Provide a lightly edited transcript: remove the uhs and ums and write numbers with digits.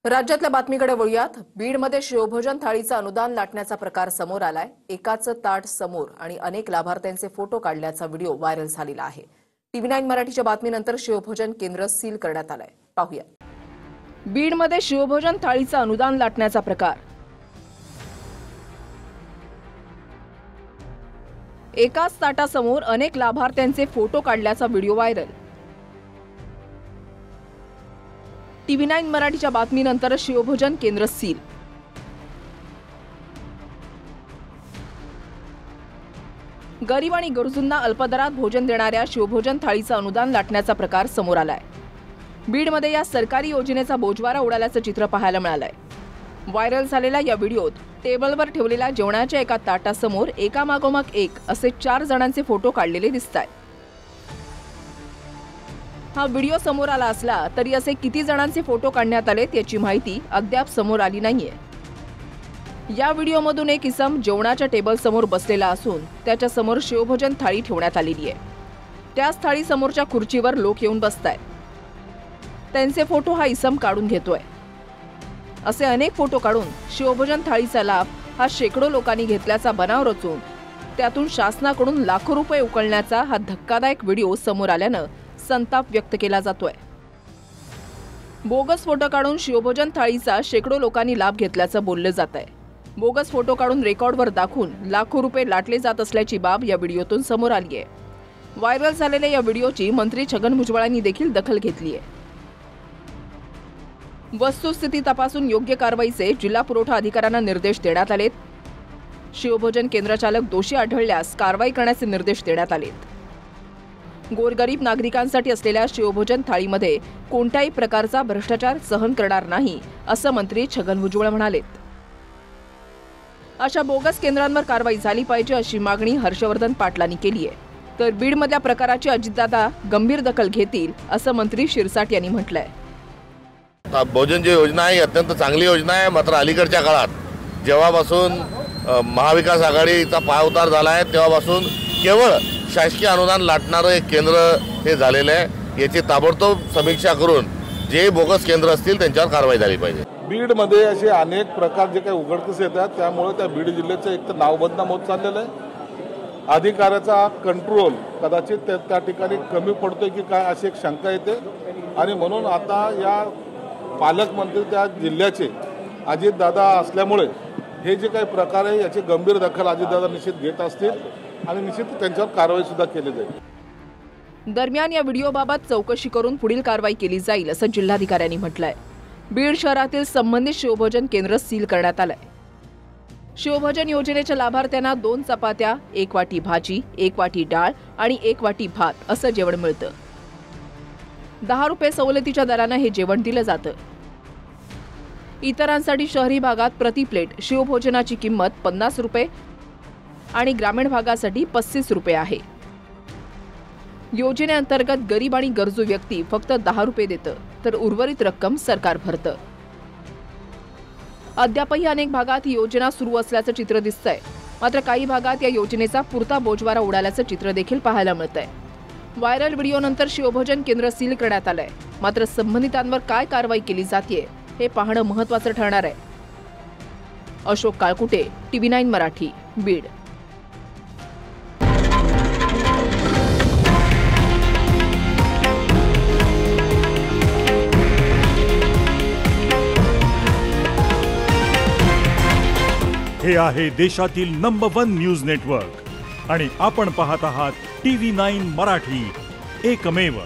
राज्यातल्या बातमीकडे वळूयात। बीडमध्ये शिवभोजन थाळीचं अनुदान लाटण्याचा प्रकार समोर आलाय। एकाचं ताट समोर आणि अनेक लाभार्थ्यांचे फोटो काढल्याचा व्हिडिओ व्हायरल झालेला आहे। TV9 मराठीच्या बातमीनंतर शिवभोजन केंद्र सील करण्यात आलंय। पाहूया। बीडमध्ये शिवभोजन थाळीचं अनुदान लाटण्याचा प्रकार। एकाच ताटासमोर अनेक लाभार्थ्यांचे फोटो काढल्याचा व्हिडिओ व्हायरल। TV9 मराठीच्या बातमीनंतर शिवभोजन केंद्र सील। गरीब आणि गरजूंना अल्पदरात भोजन देणाऱ्या शिवभोजन थाळीचं अनुदान लाटण्याचा प्रकार समोर आलाय। बीडमध्ये या सरकारी योजनेचा बोजवारा उडाल्याचं चित्र पाहायला मिळालंय। व्हायरल झालेल्या या व्हिडिओत टेबलवर ठेवलेल्या जेवणाच्या एका ताटासमोर एकामागोमाग एक असे 4 जणांचे फोटो काढलेले दिसतायत। हा व्हिडिओ समोर आला असला तरी असे किती जणांचे फोटो काढण्यात आलेत याची माहिती अद्याप समोर आली नाहीये। या व्हिडिओमधून एक इसम जेवणाच्या टेबल समोर बसलेला असून त्याच्या समोर शिवभोजन थाळी ठेवण्यात आलेली आहे। त्याच थाळी समोरच्या खुर्चीवर लोक येऊन बसतायत। त्यांचे फोटो हा इसम काढून घेतोय। असे अनेक फोटो काढून शिवभोजन थाळीचा लाभ हा शेकडो लोकांनी घेतल्याचा बनाव रचून त्यातून शासनाकडून लाखो रुपये उकळण्याचा हा धक्कादायक व्हिडिओ समोर आल्यानं संताप व्यक्त केला जातोय। बोगस फोटो काढून शिवभोजन थाळीचा शेकडो लोकांनी लाभ घेतल्याचं बोललं जातंय। बोगस फोटो काढून रेकॉर्डवर दाखवून लाखो रुपये लाटले जात असल्याची बाब या व्हिडिओतून समोर आली आहे। व्हायरल झालेल्या या व्हिडिओची मंत्री छगन भुजबळांनी देखील दखल घेतली आहे। वस्तुस्थिती तपासून योग्य कारवाईचे जिल्हा पुरवठा अधिकाऱ्यांना निर्देश देण्यात आलेत। शिवभोजन केंद्रचालक दोषी आढळल्यास कारवाई करण्याचे निर्देश देण्यात आलेत। गोरगरीब नागरिकांसाठी असलेल्या शिवभोजन थाळीमध्ये कोणत्याही प्रकारचा भ्रष्टाचार सहन करणार नाही असं मंत्री छगन भुजबळ म्हणालेत। अशा बोगस केंद्रांवर कारवाई झाली पाहिजे अशी मागणी हर्षवर्धन पाटलांनी केली आहे। तर बीडमधल्या प्रकाराची अजितदादा गंभीर दखल घेतील असं मंत्री शिरसाट यांनी म्हटलंय। भोजन जी योजना आहे अत्यंत चांगली योजना आहे, मात्र अलीकडच्या काळात जेव्हापासून महाविकास आघाडीचा पायउतार झाला आहे तेव्हापासून केवळ शासकीय अनुदान लाटणारं एक केंद्र हे झालेलं आहे। याची ताबडतोब समीक्षा करून जे बोगस केंद्र असतील त्यांच्यावर कारवाई झाली पाहिजे। बीडमध्ये असे अनेक प्रकार जे काही उघडकीस येतात त्यामुळे त्या बीड जिल्ह्याचं एक तर नाव बदनाम होत चाललेलं आहे। अधिकाऱ्याचा कंट्रोल कदाचित त्या ठिकाणी कमी पडतोय की काय अशी एक शंका येते आणि म्हणून आता या पालकमंत्री त्या जिल्ह्याचे अजितदादा असल्यामुळे हे जे काही प्रकार आहे याची गंभीर दखल अजितदादा निश्चित घेत असतील आणि निश्चित त्यांच्यावर कारवाई सुद्धा केली जाईल। दरम्यान या व्हिडिओबाबत चौकशी करून पुढील कारवाई केली जाईल असं जिल्हाधिकाऱ्यांनी म्हटलंय। बीड शहरातील संबंधित शिवभोजन केंद्र सील करण्यात आलंय। शिवभोजन योजनेच्या लाभार्थ्यांना 2 चपात्या, 1 वाटी भाजी, 1 वाटी डाळ आणि 1 वाटी भात असं जेवण मिळतं। 10 रुपये सवलतीच्या दरानं हे जेवण दिलं जातं। इतरांसाठी शहरी भागात प्रति प्लेट शिवभोजनाची किंमत 50 रुपये आणि ग्रामीण भागासाठी 35 रुपये आहे। योजनेअंतर्गत गरीब आणि गरजू व्यक्ती फक्त 10 रुपये देतं तर उर्वरित रक्कम सरकार भरतं। अद्यापही अनेक भागात ही योजना सुरू असल्याचं चित्र दिसतंय, मात्र काही भागात या योजनेचा पुरता बोजवारा उडाल्याचं चित्र देखील पाहायला मिळतंय। व्हायरल व्हिडिओनंतर शिवभोजन केंद्र सील करण्यात आलंय, मात्र संबंधितांवर काय कारवाई केली जातेय हे पाहणं महत्त्वाचं ठरणार आहे। अशोक काळकुटे, TV9 मराठी, बीड। हे आहे देशातील नंबर 1 न्यूज नेटवर्क आणि आपण पाहत आहात TV9 मराठी, एकमेव।